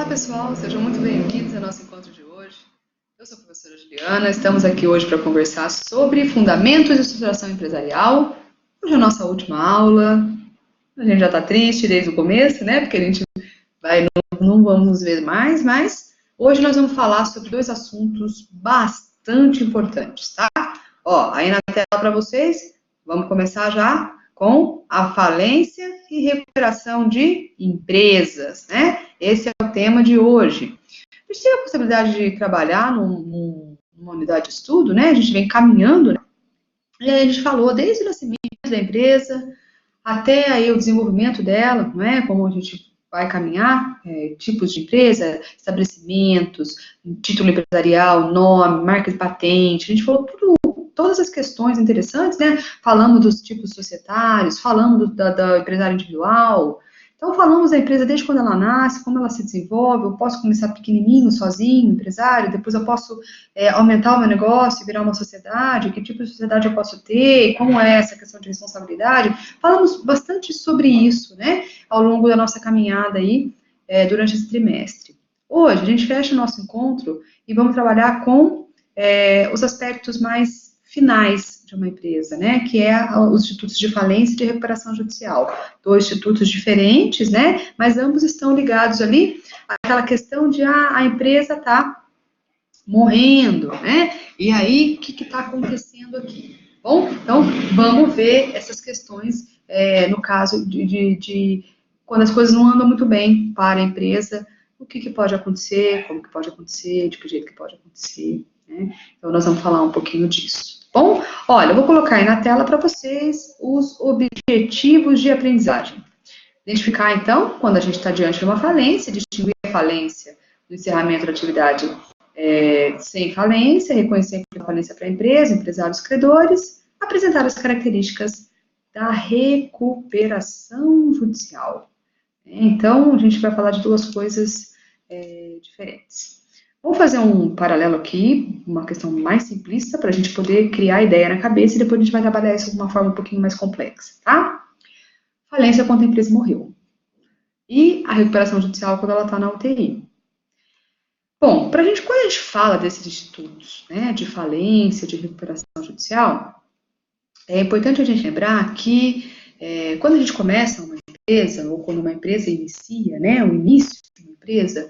pessoal, sejam muito bem-vindos ao nosso encontro de hoje. Eu sou a professora Juliana, estamos aqui hoje para conversar sobre fundamentos de estruturação empresarial. Hoje é a nossa última aula, a gente já está triste desde o começo, né, porque a gente não vamos nos ver mais, mas hoje nós vamos falar sobre dois assuntos bastante importantes, tá? Ó, aí na tela para vocês, vamos começar já com a falência e recuperação de empresas, né? Esse é o tema de hoje. A gente teve a possibilidade de trabalhar numa unidade de estudo, né? A gente vem caminhando, né? E aí a gente falou desde o nascimento da empresa até aí o desenvolvimento dela, não é? Como a gente vai caminhar, tipos de empresa, estabelecimentos, título empresarial, nome, marca de patente, a gente falou todas as questões interessantes, né? Falamos dos tipos societários, falamos da empresário individual. Então, falamos da empresa desde quando ela nasce, como ela se desenvolve. Eu posso começar pequenininho, sozinho, empresário, depois eu posso aumentar o meu negócio, virar uma sociedade, que tipo de sociedade eu posso ter, como é essa questão de responsabilidade. Falamos bastante sobre isso, né, ao longo da nossa caminhada aí, durante esse trimestre. Hoje, a gente fecha o nosso encontro e vamos trabalhar com os aspectos mais finais de uma empresa, né, que é os institutos de falência e de recuperação judicial. Dois institutos diferentes, né, mas ambos estão ligados ali àquela questão de a empresa está morrendo, né, e aí o que está acontecendo aqui? Bom, então vamos ver essas questões no caso de quando as coisas não andam muito bem para a empresa, o que pode acontecer, como que pode acontecer, de que jeito que pode acontecer, né? Então nós vamos falar um pouquinho disso. Bom, olha, eu vou colocar aí na tela para vocês os objetivos de aprendizagem. Identificar, então, quando a gente está diante de uma falência, distinguir a falência do encerramento da atividade sem falência, reconhecer a falência para a empresa, empresários, credores, apresentar as características da recuperação judicial. Então, a gente vai falar de duas coisas diferentes. Vamos fazer um paralelo aqui, uma questão mais simplista, para a gente poder criar a ideia na cabeça e depois a gente vai trabalhar isso de uma forma um pouquinho mais complexa, tá? Falência quando a empresa morreu. E a recuperação judicial quando ela está na UTI. Bom, quando a gente fala desses institutos, né, de falência, de recuperação judicial, é importante a gente lembrar que quando a gente começa uma empresa, ou quando uma empresa inicia, né, o início de uma empresa,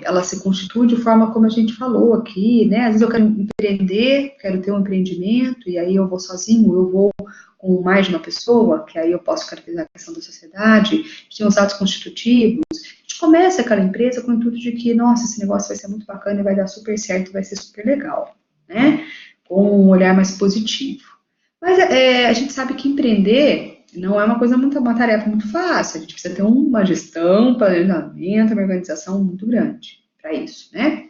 ela se constitui de forma como a gente falou aqui, né, às vezes eu quero empreender, quero ter um empreendimento, e aí eu vou sozinho, eu vou com mais de uma pessoa, que aí eu posso caracterizar a questão da sociedade, a gente tem os atos constitutivos, a gente começa aquela empresa com o intuito de que, nossa, esse negócio vai ser muito bacana e vai dar super certo, vai ser super legal, né, com um olhar mais positivo. Mas a gente sabe que empreender não é uma tarefa muito fácil, a gente precisa ter uma gestão, um planejamento, uma organização muito grande para isso, né?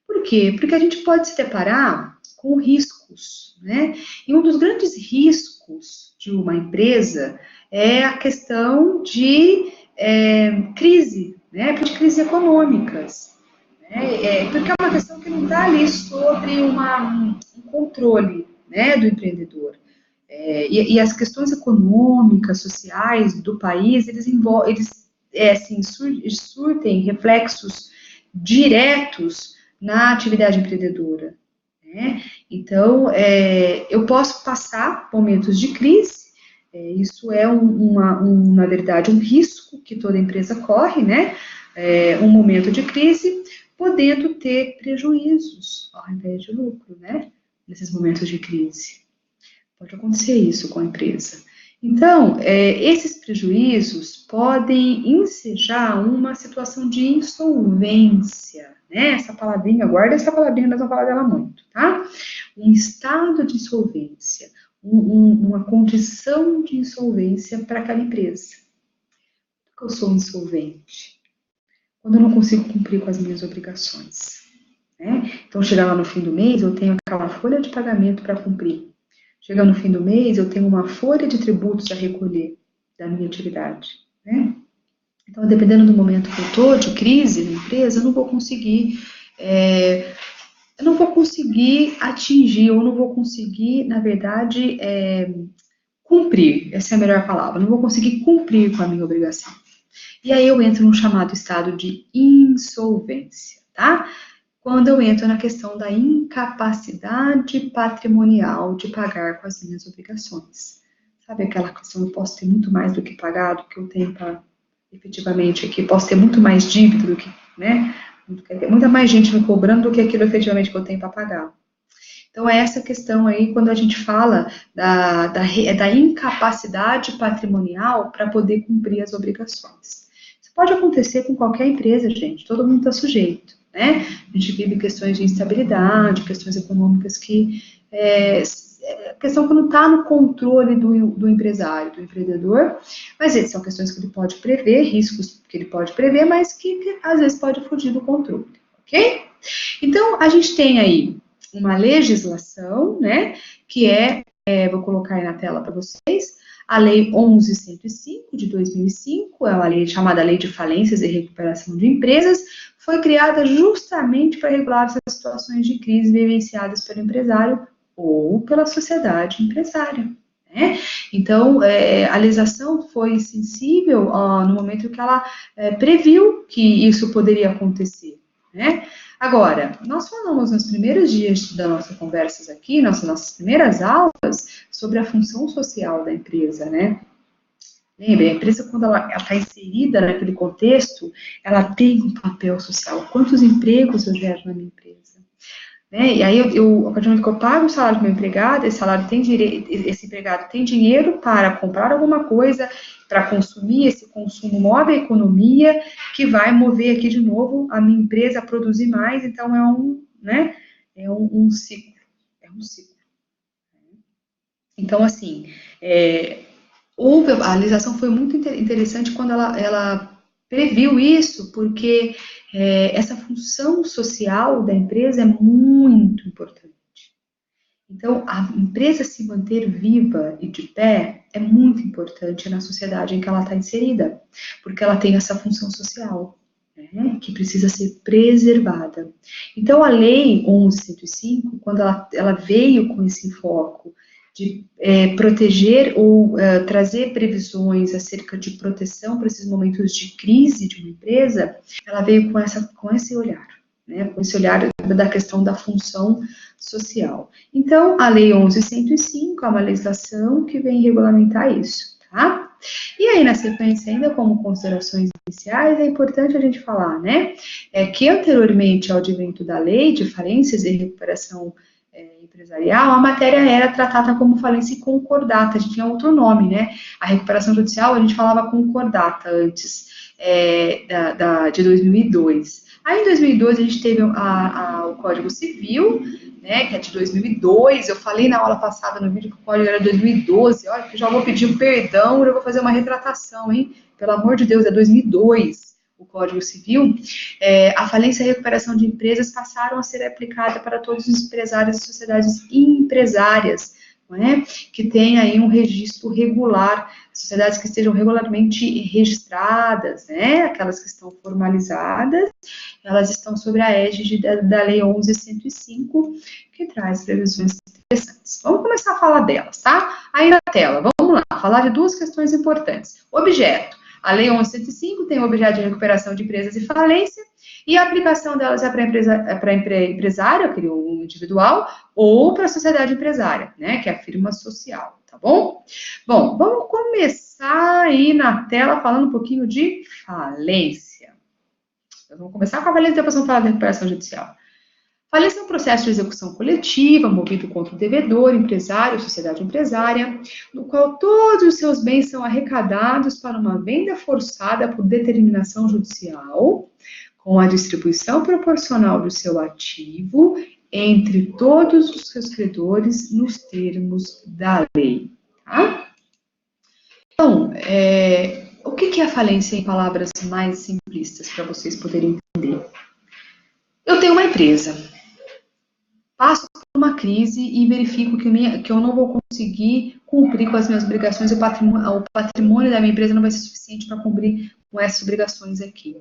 Por quê? Porque a gente pode se deparar com riscos, né? E um dos grandes riscos de uma empresa é a questão de crise, né? De crises econômicas, né? Porque é uma questão que não está ali sobre um controle, né, do empreendedor. E as questões econômicas, sociais do país, eles surtem reflexos diretos na atividade empreendedora, né? Então, eu posso passar momentos de crise, isso é na verdade, um risco que toda empresa corre, né? Um momento de crise, podendo ter prejuízos ao invés de lucro, né? Nesses momentos de crise. Pode acontecer isso com a empresa. Então, esses prejuízos podem ensejar uma situação de insolvência, né? Essa palavrinha, guarda essa palavrinha, nós vamos falar dela muito, tá? Um estado de insolvência, uma condição de insolvência para aquela empresa. Por que eu sou insolvente? Quando eu não consigo cumprir com as minhas obrigações, né? Então, chegar lá no fim do mês, eu tenho aquela folha de pagamento para cumprir. Chega no fim do mês, eu tenho uma folha de tributos a recolher da minha atividade, né? Então, dependendo do momento que eu estou, de crise na empresa, eu não vou conseguir atingir, ou não vou conseguir, na verdade, cumprir, essa é a melhor palavra, não vou conseguir cumprir com a minha obrigação. E aí eu entro num chamado estado de insolvência, tá? Quando eu entro na questão da incapacidade patrimonial de pagar com as minhas obrigações. Sabe aquela questão, eu posso ter muito mais do que pagar, do que eu tenho para efetivamente aqui, posso ter muito mais dívida do que, né? Muita mais gente me cobrando do que aquilo efetivamente que eu tenho para pagar. Então, é essa questão aí, quando a gente fala da incapacidade patrimonial para poder cumprir as obrigações. Isso pode acontecer com qualquer empresa, gente, todo mundo está sujeito, né? A gente vive questões de instabilidade, questões econômicas que questão que não está no controle do empresário, do empreendedor, mas são questões que ele pode prever, riscos que ele pode prever, mas que às vezes pode fugir do controle, ok? Então, a gente tem aí uma legislação, né, que vou colocar aí na tela para vocês, a Lei 11.105 de 2005, é uma lei chamada Lei de Falências e Recuperação de Empresas, foi criada justamente para regular essas situações de crise vivenciadas pelo empresário ou pela sociedade empresária. Né? Então, a legislação foi sensível no momento que ela previu que isso poderia acontecer. Né? Agora, nós falamos nos primeiros dias das nossas conversas aqui, nossas primeiras aulas, sobre a função social da empresa, né? Lembre, a empresa, quando ela está inserida naquele contexto, ela tem um papel social. Quantos empregos eu gero na minha empresa? Né? E aí, a partir do momento que eu pago o salário do meu empregado, esse empregado tem dinheiro para comprar alguma coisa, para consumir, esse consumo move a economia, que vai mover aqui de novo a minha empresa a produzir mais, então é um ciclo, é um ciclo. Então, assim, a legislação foi muito interessante quando ela previu isso, porque essa função social da empresa é muito importante. Então, a empresa se manter viva e de pé é muito importante na sociedade em que ela está inserida, porque ela tem essa função social, né, que precisa ser preservada. Então, a Lei 11.105, quando ela veio com esse foco de proteger ou trazer previsões acerca de proteção para esses momentos de crise de uma empresa, ela veio com esse olhar, né, com esse olhar da questão da função social. Então, a Lei 11.105 é uma legislação que vem regulamentar isso, tá? E aí, na sequência, ainda como considerações iniciais, é importante a gente falar, né, que anteriormente ao advento da Lei de Falências e Recuperação Empresarial, a matéria era tratada como falência concordata, a gente tinha outro nome, né? A recuperação judicial, a gente falava concordata antes, de 2002. Aí, em 2002, a gente teve o Código Civil, né, que é de 2002, eu falei na aula passada no vídeo que o código era de 2012, olha, que já vou pedir um perdão, eu vou fazer uma retratação, hein? Pelo amor de Deus, é 2002 o Código Civil. A falência e a recuperação de empresas passaram a ser aplicada para todos os empresários e sociedades empresárias, não é? Que tem aí um registro regular, sociedades que estejam regularmente registradas, né? Aquelas que estão formalizadas, elas estão sob a égide da Lei 11.105, que traz previsões interessantes. Vamos começar a falar delas, tá? Aí na tela, vamos lá, falar de duas questões importantes. Objeto. A Lei 11.105 tem o objeto de recuperação de empresas e falência, e a aplicação delas é para empresário, aquele individual, ou para a sociedade empresária, né, que é a firma social, tá bom? Bom, vamos começar aí na tela falando um pouquinho de falência. Vamos começar com a falência e depois vamos falar da recuperação judicial. Falência é um processo de execução coletiva, movido contra o devedor, empresário, sociedade empresária, no qual todos os seus bens são arrecadados para uma venda forçada por determinação judicial, com a distribuição proporcional do seu ativo entre todos os seus credores nos termos da lei. Tá? Então, o que é a falência em palavras mais simplistas, para vocês poderem entender? Eu tenho uma empresa, passo por uma crise e verifico que eu não vou conseguir cumprir com as minhas obrigações, o patrimônio da minha empresa não vai ser suficiente para cumprir com essas obrigações aqui.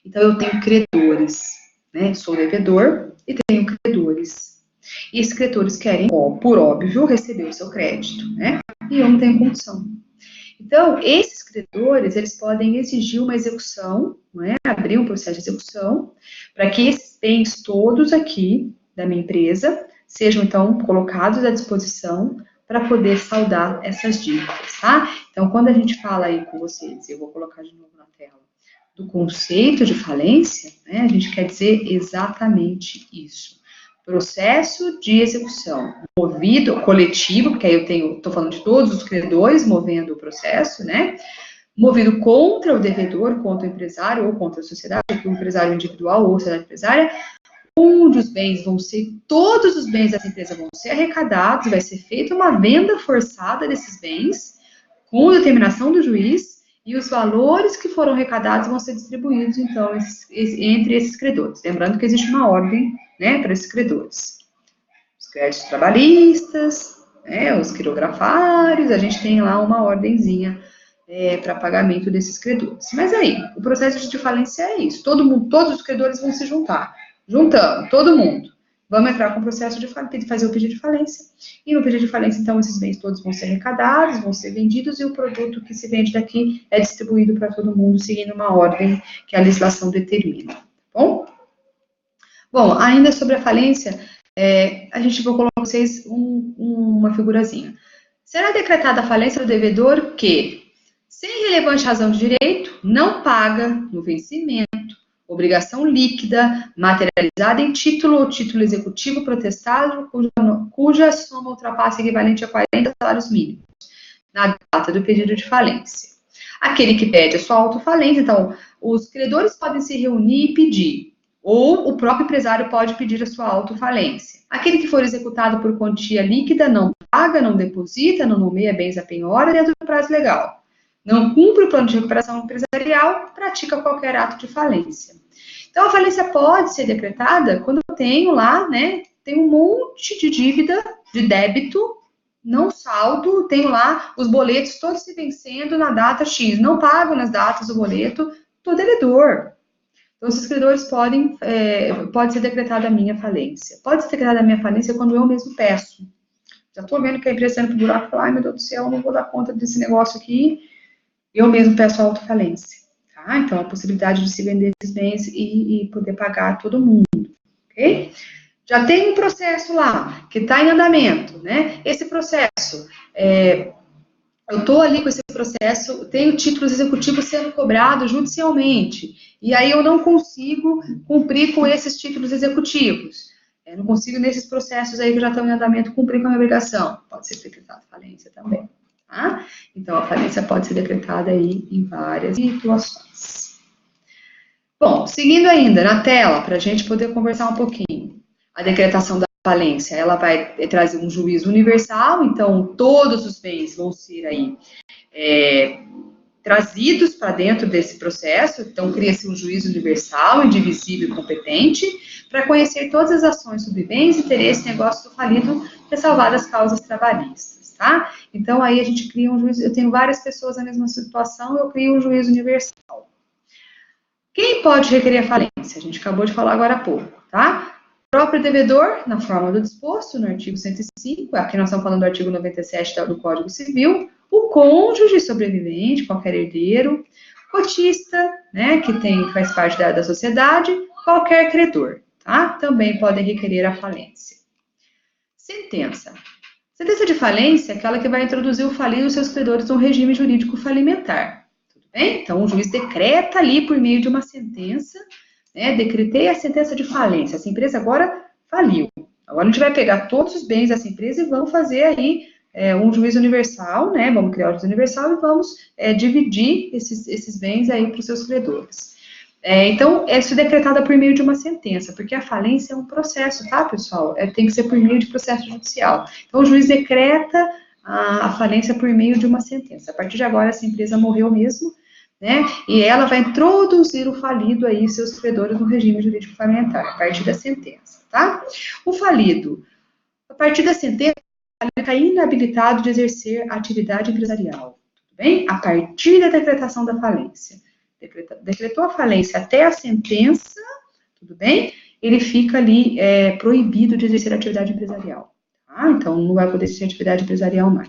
Então, eu tenho credores, né? Sou devedor e tenho credores. E esses credores querem, por óbvio, receber o seu crédito, né? E eu não tenho condição. Então, esses credores, eles podem exigir uma execução, não é? Abrir um processo de execução, para que esses bens todos aqui da minha empresa sejam, então, colocados à disposição para poder saldar essas dívidas, tá? Então, quando a gente fala aí com vocês, eu vou colocar de novo na tela, do conceito de falência, né, a gente quer dizer exatamente isso. Processo de execução movido, coletivo, porque aí estou falando de todos os credores movendo o processo, né? Movido contra o devedor, contra o empresário ou contra a sociedade, aqui o empresário individual ou a sociedade empresária, onde os bens vão ser, todos os bens dessa empresa vão ser arrecadados, vai ser feita uma venda forçada desses bens, com determinação do juiz, e os valores que foram arrecadados vão ser distribuídos, então, entre esses credores. Lembrando que existe uma ordem, né, para esses credores. Os créditos trabalhistas, né, os quirografários, a gente tem lá uma ordenzinha para pagamento desses credores. Mas aí, o processo de falência é isso. Todos os credores vão se juntar. Juntando, todo mundo. Vamos entrar com o processo de fazer o pedido de falência. E no pedido de falência, então, esses bens todos vão ser arrecadados, vão ser vendidos, e o produto que se vende daqui é distribuído para todo mundo, seguindo uma ordem que a legislação determina. Tá bom? Bom, ainda sobre a falência, a gente vai colocar para vocês uma figurazinha. Será decretada a falência do devedor que, sem relevante razão de direito, não paga no vencimento obrigação líquida, materializada em título ou título executivo protestado, cuja soma ultrapassa equivalente a 40 salários mínimos, na data do pedido de falência. Aquele que pede a sua autofalência, então, os credores podem se reunir e pedir, ou o próprio empresário pode pedir a sua autofalência. Aquele que for executado por quantia líquida não paga, não deposita, não nomeia bens a penhora dentro do prazo legal. Não cumpre o plano de recuperação empresarial, pratica qualquer ato de falência. Então, a falência pode ser decretada quando eu tenho lá, né, tem um monte de dívida, de débito, não saldo, tenho lá os boletos todos se vencendo na data X, não pago nas datas do boleto, estou devedor. Então, esses credores pode ser decretada a minha falência. Pode ser decretada a minha falência quando eu mesmo peço. Já estou vendo que a empresa está indo para o buraco e falo, ai meu Deus do céu, não vou dar conta desse negócio aqui, eu mesmo peço a autofalência, tá? Então, a possibilidade de se vender esses bens e poder pagar todo mundo, ok? Já tem um processo lá, que está em andamento, né? Esse processo, eu estou ali com esse processo, tenho títulos executivos sendo cobrados judicialmente, e aí eu não consigo cumprir com esses títulos executivos. Eu não consigo, nesses processos aí que já estão em andamento, cumprir com a minha obrigação. Pode ser decretada falência também. Tá? Então, a falência pode ser decretada aí em várias situações. Bom, seguindo ainda na tela, para a gente poder conversar um pouquinho. A decretação da falência, ela vai trazer um juízo universal, então todos os bens vão ser aí trazidos para dentro desse processo, então cria-se um juízo universal, indivisível e competente, para conhecer todas as ações sobre bens, interesse, negócio do falido, ressalvadas as causas trabalhistas. Tá? Então, aí a gente cria um juízo, eu tenho várias pessoas na mesma situação, eu crio um juízo universal. Quem pode requerer a falência? A gente acabou de falar agora há pouco, tá? O próprio devedor, na forma do disposto, no artigo 105, aqui nós estamos falando do artigo 97 do Código Civil, o cônjuge sobrevivente, qualquer herdeiro, cotista, né, que faz parte da sociedade, qualquer credor, tá? Também podem requerer a falência. Sentença. Sentença de falência é aquela que vai introduzir o falido e os seus credores no regime jurídico falimentar. Tudo bem? Então, o juiz decreta ali por meio de uma sentença, né? Decretei a sentença de falência. Essa empresa agora faliu. Agora a gente vai pegar todos os bens dessa empresa e vamos fazer aí um juízo universal, né? Vamos criar o juízo universal e vamos dividir esses bens aí para os seus credores. Então, é decretada por meio de uma sentença, porque a falência é um processo, tá, pessoal? Tem que ser por meio de processo judicial. Então, o juiz decreta a falência por meio de uma sentença. A partir de agora, essa empresa morreu mesmo, né? E ela vai introduzir o falido aí, seus credores, no regime jurídico falimentar, a partir da sentença, tá? O falido, a partir da sentença, ele está inabilitado de exercer atividade empresarial, tudo bem? A partir da decretação da falência. Decretou a falência até a sentença, tudo bem? Ele fica ali proibido de exercer atividade empresarial. Tá? Então, não vai poder exercer atividade empresarial mais.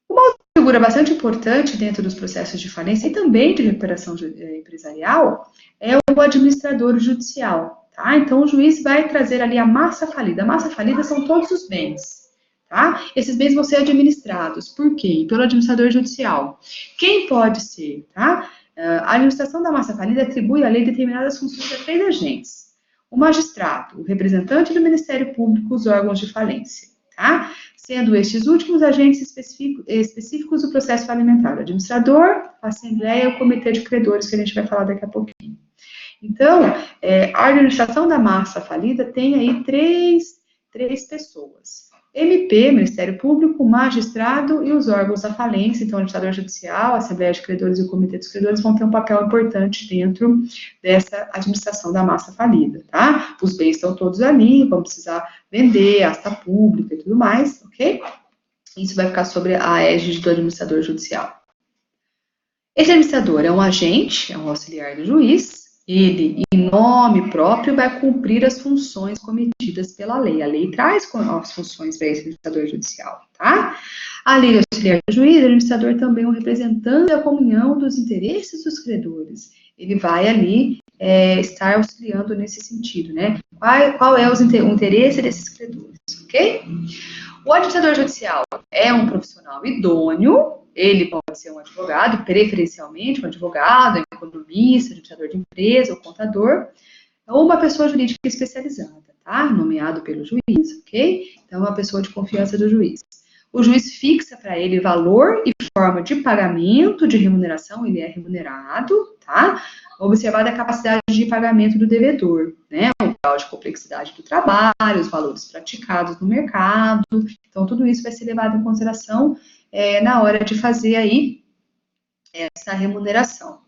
Uma outra figura bastante importante dentro dos processos de falência e também de recuperação empresarial é o administrador judicial, tá? Então, o juiz vai trazer ali a massa falida. A massa falida são todos os bens, tá? Esses bens vão ser administrados. Por quem? Pelo administrador judicial. Quem pode ser, tá? A administração da massa falida atribui à lei determinadas funções a 3 agentes. O magistrado, o representante do Ministério Público, os órgãos de falência, tá? Sendo estes últimos agentes específicos do processo falimentar, o administrador, a assembleia e o comitê de credores, que a gente vai falar daqui a pouquinho. Então, a administração da massa falida tem aí três pessoas. MP, Ministério Público, magistrado e os órgãos da falência, então o administrador judicial, a Assembleia de Credores e o Comitê dos Credores vão ter um papel importante dentro dessa administração da massa falida, tá? Os bens estão todos ali, vão precisar vender, asta pública e tudo mais, ok? Isso vai ficar sobre a égide do administrador judicial. Esse administrador é um agente, é um auxiliar do juiz. Ele, em nome próprio, vai cumprir as funções cometidas pela lei. A lei traz as funções para esse administrador judicial, tá? A lei auxiliar do juiz, o administrador também é um representante da comunhão dos interesses dos credores. Ele vai ali estar auxiliando nesse sentido, né? Qual é o interesse desses credores, ok? O administrador judicial é um profissional idôneo. Ele pode ser um advogado, preferencialmente um advogado, um economista, administrador de empresa, ou contador, ou uma pessoa jurídica especializada, tá? Nomeado pelo juiz, ok? Então, é uma pessoa de confiança do juiz. O juiz fixa para ele valor e forma de pagamento, de remuneração, ele é remunerado, tá? Observada a capacidade de pagamento do devedor, né? O grau de complexidade do trabalho, os valores praticados no mercado. Então, tudo isso vai ser levado em consideração na hora de fazer aí essa remuneração.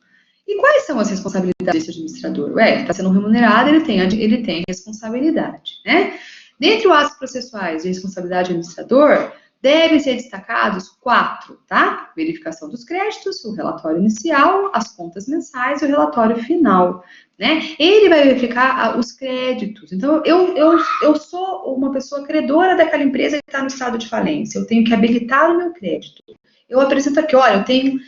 E quais são as responsabilidades desse administrador? Ele está sendo remunerado, ele tem responsabilidade, né? Dentre os atos processuais de responsabilidade do administrador, devem ser destacados 4, tá? Verificação dos créditos, o relatório inicial, as contas mensais e o relatório final, né? Ele vai verificar os créditos. Então, eu sou uma pessoa credora daquela empresa que está no estado de falência. Eu tenho que habilitar o meu crédito. Eu apresento aqui, olha, eu tenho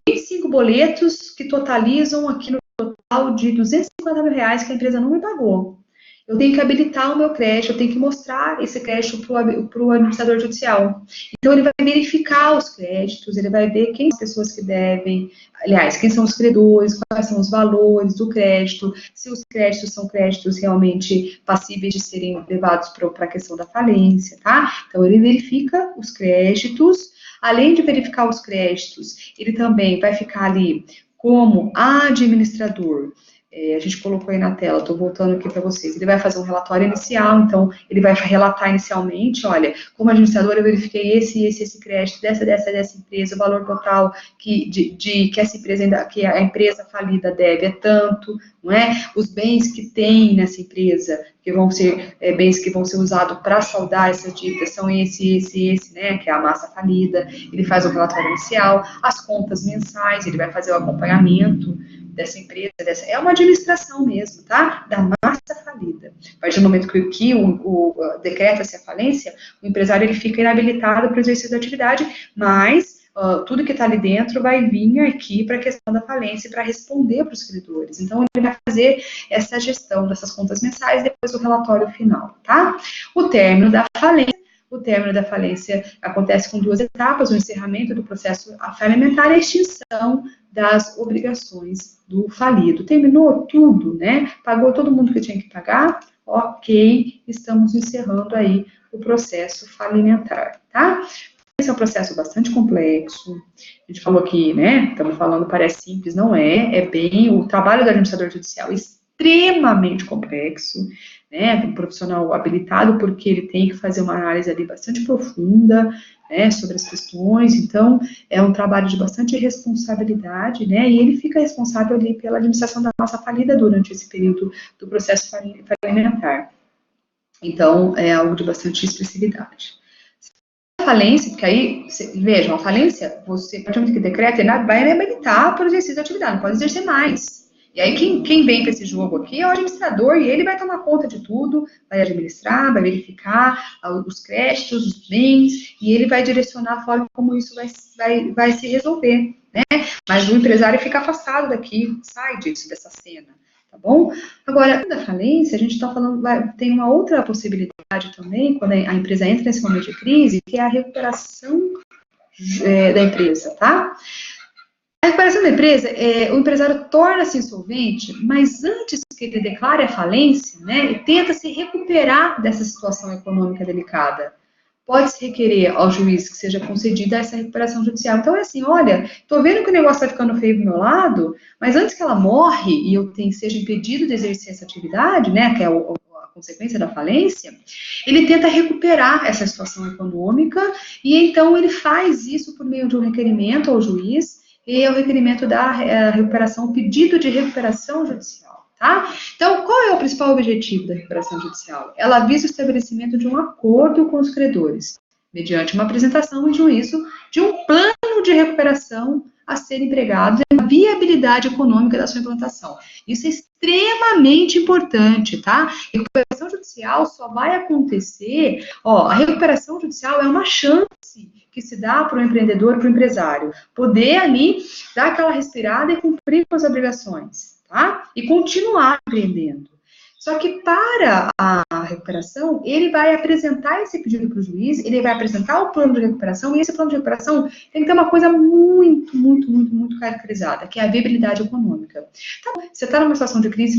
25 boletos que totalizam aqui no total de R$250 mil que a empresa não me pagou. Eu tenho que habilitar o meu crédito, eu tenho que mostrar esse crédito para o administrador judicial. Então, ele vai verificar os créditos, ele vai ver quem são as pessoas que devem, aliás, quem são os credores, quais são os valores do crédito, se os créditos são créditos realmente passíveis de serem levados para a questão da falência, tá? Então, ele verifica os créditos. Além de verificar os créditos, ele também vai ficar ali como administrador. A gente colocou aí na tela, estou voltando aqui para vocês. Ele vai fazer um relatório inicial, então ele vai relatar inicialmente, olha, como administrador eu verifiquei esse crédito dessa empresa, o valor total que essa empresa que a empresa falida deve é tanto, não é? Os bens que tem nessa empresa, que vão ser bens que vão ser usados para saldar essas dívidas, são esse, né, que é a massa falida. Ele faz o relatório inicial, as contas mensais, ele vai fazer o acompanhamento dessa empresa, é uma administração mesmo, tá? Da massa falida. A partir do momento que decreta-se a falência, o empresário ele fica inabilitado para o exercício da atividade, mas tudo que está ali dentro vai vir aqui para a questão da falência, para responder para os credores. Então, ele vai fazer essa gestão dessas contas mensais, depois do relatório final, tá? O término da falência acontece com 2 etapas, o encerramento do processo falimentar e a extinção das obrigações do falido. Terminou tudo, né? Pagou todo mundo que tinha que pagar? Ok, estamos encerrando aí o processo falimentar, tá? Esse é um processo bastante complexo. A gente falou aqui, né? Estamos falando, parece simples, não é. É bem o trabalho do administrador judicial extremamente complexo, né? Um profissional habilitado, porque ele tem que fazer uma análise ali bastante profunda, né, sobre as questões. Então, é um trabalho de bastante responsabilidade, né? E ele fica responsável ali pela administração da nossa falida durante esse período do processo falimentar. Então, é algo de bastante expressividade. A falência, porque aí, vejam, a falência, você, a partir do momento que decreta, ele vai habilitar para o exercício da atividade, não pode exercer mais. E aí quem vem para esse jogo aqui é o administrador e ele vai tomar conta de tudo, vai administrar, vai verificar os créditos, os bens, e ele vai direcionar a forma como isso vai se resolver, né? Mas o empresário fica afastado daqui, sai disso, dessa cena, tá bom? Agora, da falência, a gente está falando, tem uma outra possibilidade também, quando a empresa entra nesse momento de crise, que é a recuperação da empresa, tá? A recuperação da empresa, o empresário torna-se insolvente, mas antes que ele declare a falência, né, ele tenta se recuperar dessa situação econômica delicada. Pode-se requerer ao juiz que seja concedida essa recuperação judicial. Então, é assim, olha, estou vendo que o negócio está ficando feio do meu lado, mas antes que ela morre e eu seja impedido de exercer essa atividade, né, que é a consequência da falência, ele tenta recuperar essa situação econômica e então ele faz isso por meio de um requerimento ao juiz e é o requerimento da recuperação, o pedido de recuperação judicial, tá? Então, qual é o principal objetivo da recuperação judicial? Ela visa o estabelecimento de um acordo com os credores, mediante uma apresentação em juízo de um plano de recuperação a ser empregado e a viabilidade econômica da sua implantação. Isso é extremamente importante, tá? A recuperação judicial só vai acontecer, a recuperação judicial é uma chance que se dá para o empreendedor, para o empresário, poder ali dar aquela respirada e cumprir com as obrigações, tá? E continuar empreendendo. Só que para a recuperação, ele vai apresentar esse pedido para o juiz, ele vai apresentar o plano de recuperação, e esse plano de recuperação tem que ter uma coisa muito, muito, muito, muito caracterizada, que é a viabilidade econômica. Então, você está numa situação de crise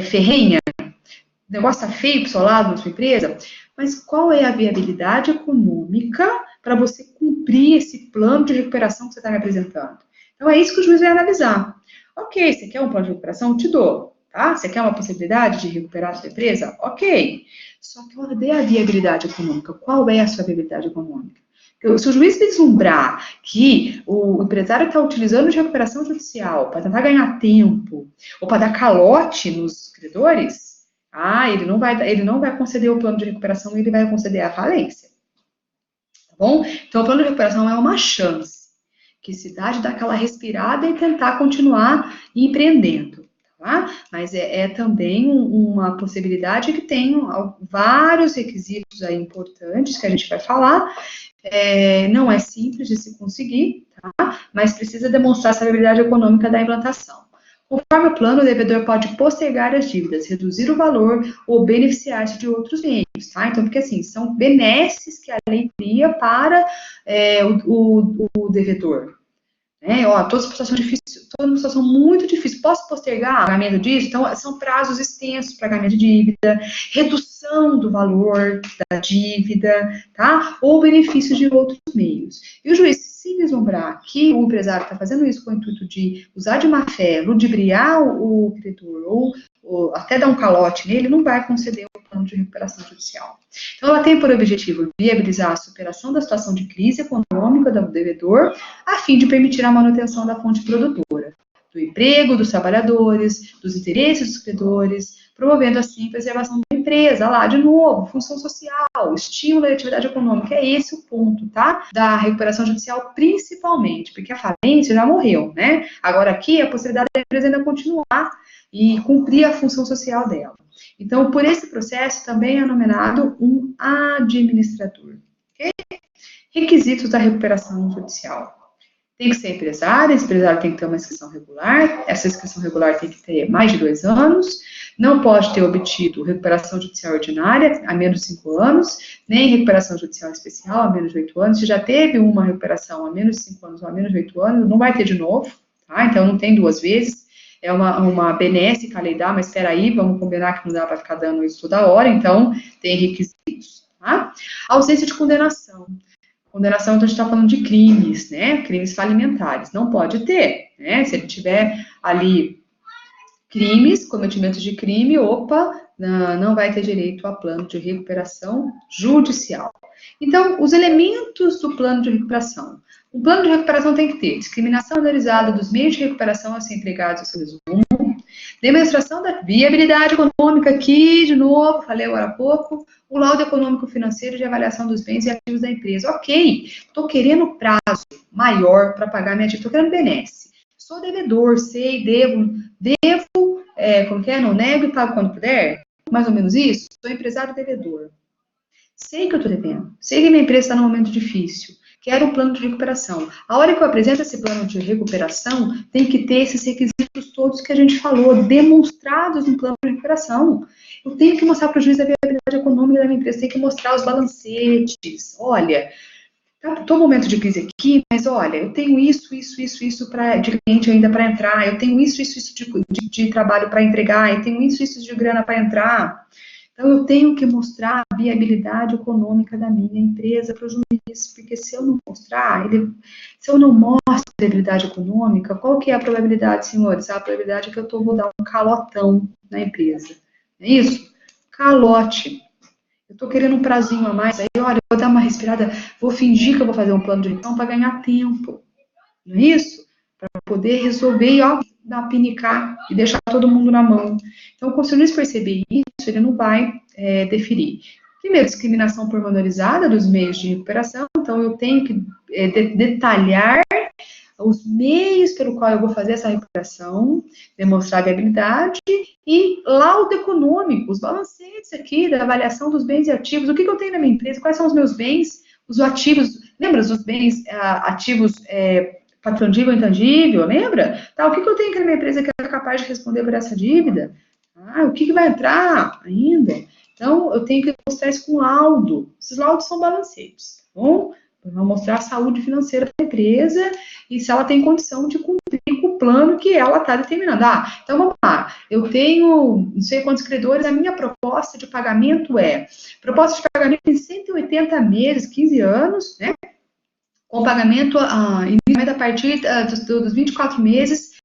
ferrenha, o negócio está feio para o seu lado, na sua empresa, mas qual é a viabilidade econômica para você cumprir esse plano de recuperação que você está me apresentando? Então, é isso que o juiz vai analisar. Ok, você quer um plano de recuperação? Eu te dou. Tá? Você quer uma possibilidade de recuperar a sua empresa? Ok. Só que dê a viabilidade econômica. Qual é a sua viabilidade econômica? Se o juiz vislumbrar que o empresário está utilizando de recuperação judicial para tentar ganhar tempo ou para dar calote nos credores, ele não vai conceder o plano de recuperação, ele vai conceder a falência. Tá bom? Então, o plano de recuperação é uma chance que se dá de dar aquela respirada e tentar continuar empreendendo. Tá? Mas é também uma possibilidade que tem vários requisitos aí importantes que a gente vai falar. Não é simples de se conseguir, tá? Mas precisa demonstrar essa viabilidade econômica da implantação. Conforme o plano, o devedor pode postergar as dívidas, reduzir o valor ou beneficiar-se de outros meios, tá? Então, porque assim, são benesses que a lei cria para o devedor. Estou numa situação difícil, estou numa situação muito difícil, posso postergar o pagamento disso? Então, são prazos extensos para pagamento de dívida, redução do valor da dívida, tá? Ou benefícios de outros meios. E o juiz, se vislumbrar que o empresário está fazendo isso com o intuito de usar de má fé, ludibriar o credor, ou até dar um calote nele, não vai conceder o plano de recuperação judicial. Então, ela tem por objetivo viabilizar a superação da situação de crise econômica do devedor, a fim de permitir a manutenção da fonte produtora, do emprego dos trabalhadores, dos interesses dos credores, promovendo assim a preservação da empresa, lá, de novo, função social, estímulo à atividade econômica, é esse o ponto, tá? Da recuperação judicial, principalmente, porque a falência já morreu, né? Agora aqui, a possibilidade da empresa ainda continuar e cumprir a função social dela. Então, por esse processo, também é nomeado um administrador. Okay? Requisitos da recuperação judicial. Tem que ser empresário, esse empresário tem que ter uma inscrição regular, essa inscrição regular tem que ter mais de 2 anos, não pode ter obtido recuperação judicial ordinária há menos de 5 anos, nem recuperação judicial especial há menos de 8 anos, se já teve uma recuperação há menos de 5 anos ou há menos de 8 anos, não vai ter de novo, tá? Então não tem 2 vezes, é uma benesse que a lei dá, mas espera aí, vamos combinar que não dá para ficar dando isso toda hora, então tem requisitos, tá? Ausência de condenação. Condenação, então, a gente está falando de crimes, né? Crimes falimentares. Não pode ter, né? Se ele tiver ali crimes, cometimentos de crime, não vai ter direito a plano de recuperação judicial. Então, os elementos do plano de recuperação. O plano de recuperação tem que ter discriminação analisada dos meios de recuperação a ser empregados, seu resumo, demonstração da viabilidade econômica, aqui, de novo, falei agora há pouco, o laudo econômico-financeiro de avaliação dos bens e ativos da empresa. Ok, estou querendo prazo maior para pagar minha dívida, estou querendo benesse. sou devedor, sei, como que é? Não nego e pago quando puder? Mais ou menos isso? Sou empresário devedor. Sei que eu estou devendo, sei que minha empresa está num momento difícil, quero um plano de recuperação. A hora que eu apresento esse plano de recuperação, tem que ter esses requisitos todos que a gente falou, demonstrados no plano de recuperação. Eu tenho que mostrar para o juiz a viabilidade econômica da minha empresa, tenho que mostrar os balancetes. Olha, estou no momento de crise aqui, mas olha, eu tenho isso de cliente ainda para entrar, eu tenho isso de trabalho para entregar, eu tenho isso de grana para entrar. Então, eu tenho que mostrar a viabilidade econômica da minha empresa para o juiz, porque se eu não mostrar, se eu não mostro a viabilidade econômica, qual que é a probabilidade, senhores? A probabilidade é que eu vou dar um calotão na empresa. É isso? Calote. Eu estou querendo um prazinho a mais, aí, olha, eu vou dar uma respirada, vou fingir que eu vou fazer um plano de gestão para ganhar tempo. Não é isso? Para poder resolver e, ó, pinicar e deixar todo mundo na mão. Então, se o juiz perceber isso, ele não vai deferir. Primeiro, discriminação pormenorizada dos meios de recuperação. Então, eu tenho que detalhar os meios pelo qual eu vou fazer essa recuperação, demonstrar a viabilidade e laudo econômico, os balancetes aqui da avaliação dos bens e ativos. O que eu tenho na minha empresa? Quais são os meus bens? Os ativos, lembra dos bens ativos patrimônio intangível, lembra? Tá, o que eu tenho aqui na minha empresa que é capaz de responder por essa dívida? O que vai entrar ainda? Então, eu tenho que mostrar isso com laudo. Esses laudos são balancetes, tá bom? Vão mostrar a saúde financeira da empresa e se ela tem condição de cumprir com o plano que ela está determinando. Então vamos lá, eu tenho não sei quantos credores, a minha proposta de pagamento proposta de pagamento em 180 meses, 15 anos, né? Com pagamento inicialmente a partir dos 24 meses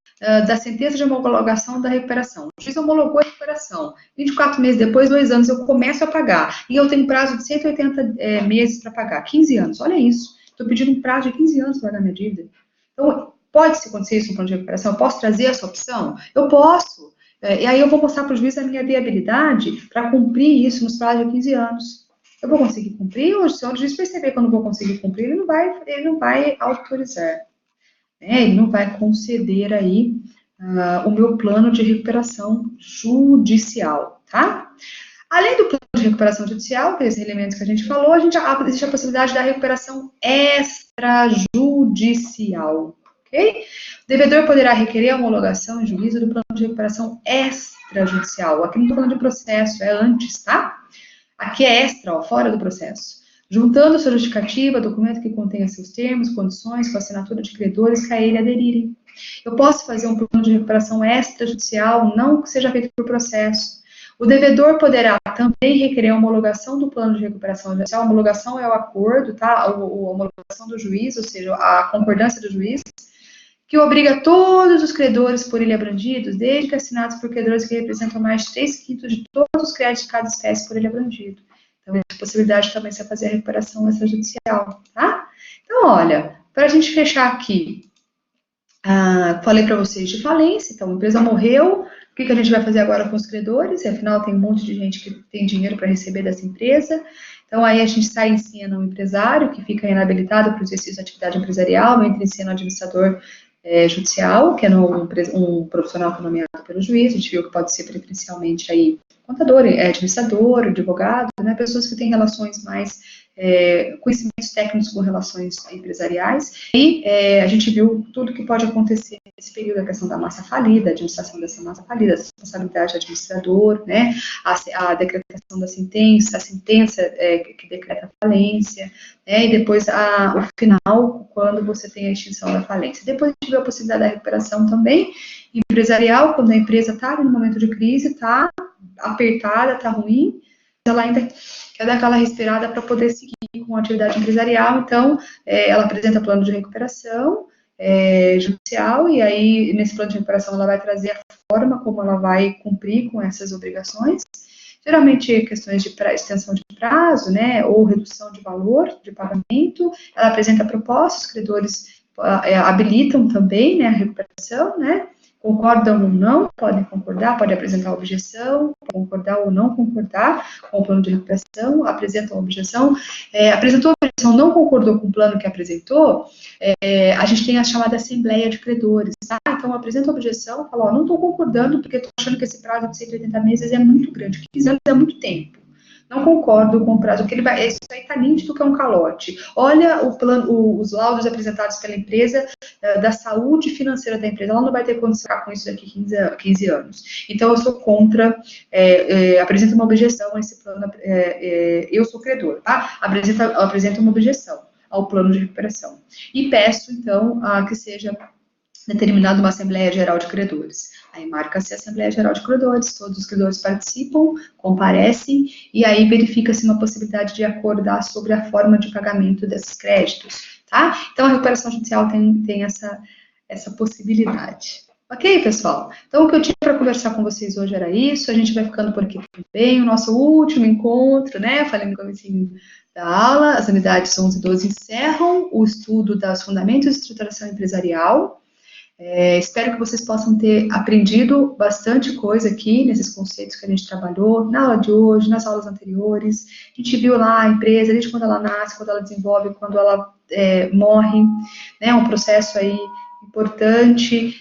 da sentença de homologação da recuperação. O juiz homologou a recuperação. 24 meses depois, 2 anos, eu começo a pagar. E eu tenho prazo de 180 meses para pagar. 15 anos, olha isso. Estou pedindo um prazo de 15 anos para pagar minha dívida. Então, pode-se acontecer isso no plano de recuperação? Eu posso trazer essa opção? Eu posso. E aí eu vou mostrar para o juiz a minha viabilidade para cumprir isso nos prazos de 15 anos. Eu vou conseguir cumprir, ou se o juiz perceber que eu não vou conseguir cumprir, ele não vai autorizar. Ele não vai conceder aí o meu plano de recuperação judicial, tá? Além do plano de recuperação judicial, que é esses elementos que a gente falou, existe a possibilidade da recuperação extrajudicial, ok? O devedor poderá requerer a homologação em juízo do plano de recuperação extrajudicial. Aqui não estou falando de processo, é antes, tá? Aqui é extra, ó, fora do processo. Juntando sua justificativa, documento que contenha seus termos, condições, com assinatura de credores que a ele aderirem. Eu posso fazer um plano de recuperação extrajudicial, não que seja feito por processo. O devedor poderá também requerer a homologação do plano de recuperação judicial. A homologação é o acordo, tá? A homologação do juiz, ou seja, a concordância do juiz, que obriga todos os credores por ele abrangidos, desde que assinados por credores que representam mais de 3/5 de todos os créditos de cada espécie por ele abrangido. Então, a possibilidade também de você fazer a recuperação extrajudicial, tá? Então, olha, para a gente fechar aqui, falei para vocês de falência, então a empresa morreu, o que a gente vai fazer agora com os credores? E, afinal, tem um monte de gente que tem dinheiro para receber dessa empresa. Então, aí a gente sai em cena um empresário que fica inabilitado para o exercício da atividade empresarial, entra em cena um administrador judicial, que é um profissional que é nomeado pelo juiz. A gente viu que pode ser preferencialmente aí contador, administrador, advogado, né, pessoas que têm relações mais, conhecimentos técnicos com relações empresariais, e a gente viu tudo que pode acontecer nesse período, a questão da massa falida, a administração dessa massa falida, a responsabilidade do administrador, né, a decretação da sentença, a sentença que decreta a falência, e depois o final, quando você tem a extinção da falência. Depois a gente viu a possibilidade da recuperação também, empresarial, quando a empresa está no momento de crise, está apertada, está ruim, ela ainda quer dar aquela respirada para poder seguir com a atividade empresarial, então ela apresenta plano de recuperação judicial, e aí nesse plano de recuperação ela vai trazer a forma como ela vai cumprir com essas obrigações, geralmente questões de extensão de prazo, né, ou redução de valor de pagamento, ela apresenta propostas, os credores habilitam também, né, a recuperação, né, concordam ou não, podem concordar, podem apresentar objeção, concordar ou não concordar com o plano de recuperação, apresentam objeção, apresentou objeção, não concordou com o plano que apresentou, a gente tem a chamada Assembleia de Credores, tá? Então, apresenta a objeção, fala, ó, não estou concordando porque estou achando que esse prazo de 180 meses é muito grande, 15 anos é muito tempo. Não concordo com o prazo, porque isso aí está nítido que é um calote. Olha os laudos apresentados pela empresa, da saúde financeira da empresa, ela não vai ter condição de ficar com isso daqui 15 anos. Então, eu sou contra, apresento uma objeção a esse plano, eu sou credor, tá? Apresento uma objeção ao plano de recuperação. E peço, então, que seja determinado uma Assembleia Geral de Credores. Aí marca-se a Assembleia Geral de Credores, todos os credores participam, comparecem, e aí verifica-se uma possibilidade de acordar sobre a forma de pagamento desses créditos, tá? Então, a recuperação judicial tem essa possibilidade. Ok, pessoal? Então, o que eu tinha para conversar com vocês hoje era isso, a gente vai ficando por aqui também, o nosso último encontro, né? Falei no comecinho da aula, as unidades 11 e 12 encerram o estudo dos fundamentos de estruturação empresarial. Espero que vocês possam ter aprendido bastante coisa aqui nesses conceitos que a gente trabalhou na aula de hoje, nas aulas anteriores. A gente viu lá a empresa, desde quando ela nasce, quando ela desenvolve, quando ela morre, né? Um processo aí importante.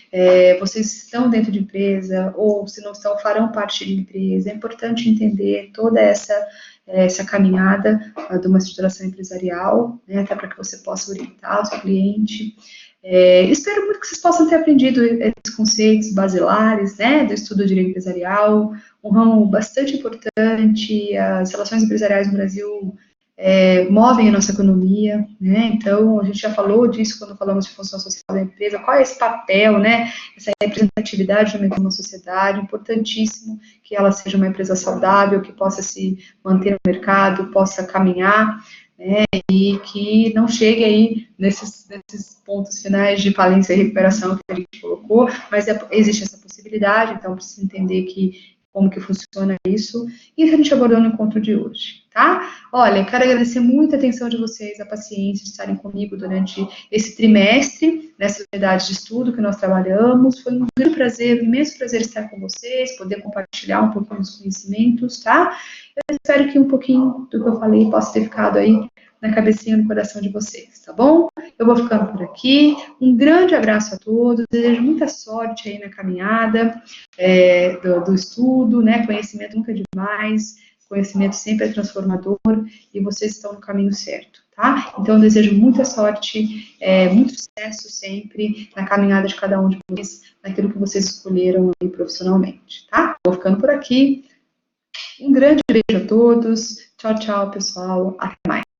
Vocês estão dentro de empresa, ou se não estão, farão parte de empresa. É importante entender toda essa caminhada de uma estruturação empresarial, né? Até para que você possa orientar o seu cliente. Espero muito que vocês possam ter aprendido esses conceitos basilares, né, do estudo do direito empresarial, um ramo bastante importante. As relações empresariais no Brasil movem a nossa economia, né? Então, a gente já falou disso quando falamos de função social da empresa, qual é esse papel, né, essa representatividade de uma sociedade, importantíssimo que ela seja uma empresa saudável, que possa se manter no mercado, possa caminhar, né, e que não chegue aí nesses pontos finais de falência e recuperação que a gente colocou, mas existe essa possibilidade, então precisa entender como que funciona isso, e a gente abordou no encontro de hoje, tá? Olha, quero agradecer muito a atenção de vocês, a paciência de estarem comigo durante esse trimestre, nessa unidade de estudo que nós trabalhamos, foi um grande prazer, um imenso prazer estar com vocês, poder compartilhar um pouquinho dos conhecimentos, tá? Eu espero que um pouquinho do que eu falei possa ter ficado aí na cabecinha, no coração de vocês, tá bom? Eu vou ficando por aqui, um grande abraço a todos, desejo muita sorte aí na caminhada do estudo, né? Conhecimento nunca é demais, conhecimento sempre é transformador e vocês estão no caminho certo, tá? Então, eu desejo muita sorte, muito sucesso sempre na caminhada de cada um de vocês, naquilo que vocês escolheram aí profissionalmente, tá? Vou ficando por aqui. Um grande beijo a todos. Tchau, tchau, pessoal. Até mais.